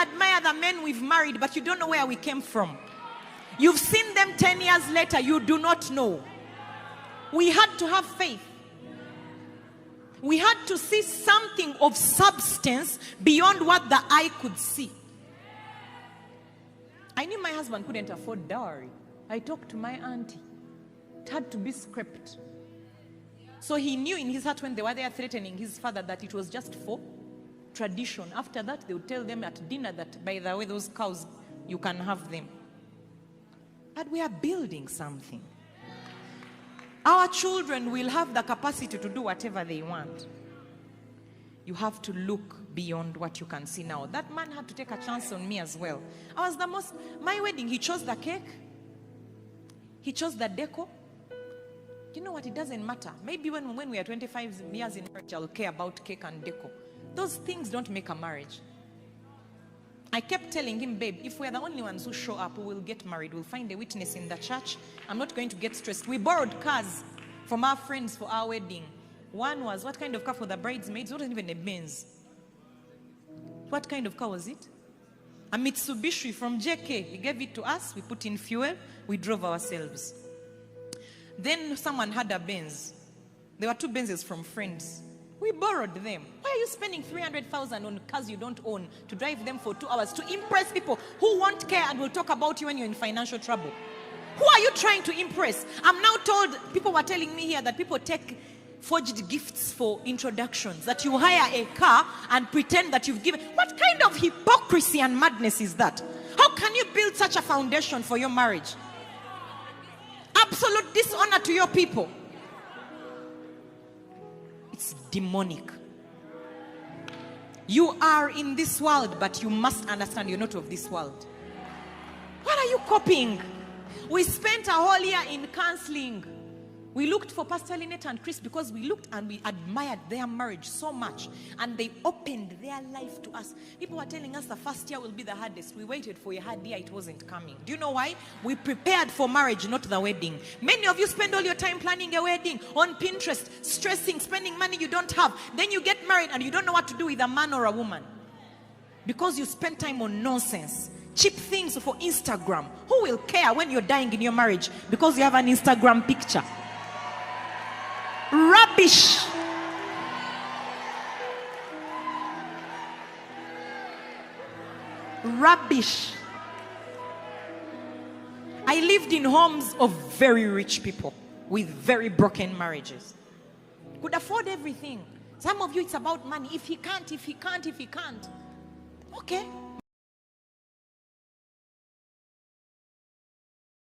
admire the men we've married, but you don't know where we came from. You've seen them 10 years later, you do not know. We had to have faith. We had to see something of substance beyond what the eye could see. I knew my husband couldn't afford dowry. I talked to my auntie. It had to be scrapped. So he knew in his heart when they were there threatening his father that it was just for tradition. After that, they would tell them at dinner that, by the way, those cows, you can have them. But we are building something. Our children will have the capacity to do whatever they want. You have to look beyond what you can see now. That man had to take a chance on me as well. My wedding, he chose the cake. He chose the deco. You know what? It doesn't matter. Maybe when we are 25 years in marriage, I'll care about cake and deco. Those things don't make a marriage. I kept telling him, babe, if we're the only ones who show up, we will get married. We'll find a witness in the church. I'm not going to get stressed. We borrowed cars from our friends for our wedding. One was, what kind of car for the bridesmaids? It wasn't even a Benz. What kind of car was it? A Mitsubishi from JK. He gave it to us. We put in fuel. We drove ourselves. Then someone had a Benz. There were 2 Benzes from friends. We borrowed them. Why are you spending 300,000 on cars you don't own to drive them for 2 hours to impress people who won't care and will talk about you when you're in financial trouble? Who are you trying to impress? I'm now told, people were telling me here that people take forged gifts for introductions, that you hire a car and pretend that you've given. What kind of hypocrisy and madness is that? How can you build such a foundation for your marriage? Absolute dishonor to your people. It's demonic. You are in this world, but you must understand you're not of this world. What are you copying? We spent a whole year in counseling. We looked for Pastor Lynette and Chris because we looked and we admired their marriage so much. And they opened their life to us. People were telling us the first year will be the hardest. We waited for a hard year, it wasn't coming. Do you know why? We prepared for marriage, not the wedding. Many of you spend all your time planning a wedding on Pinterest, stressing, spending money you don't have. Then you get married and you don't know what to do with a man or a woman. Because you spend time on nonsense. Cheap things for Instagram. Who will care when you're dying in your marriage because you have an Instagram picture? Rubbish. Rubbish. I lived in homes of very rich people with very broken marriages. Could afford everything. Some of you, it's about money. If he can't. Okay.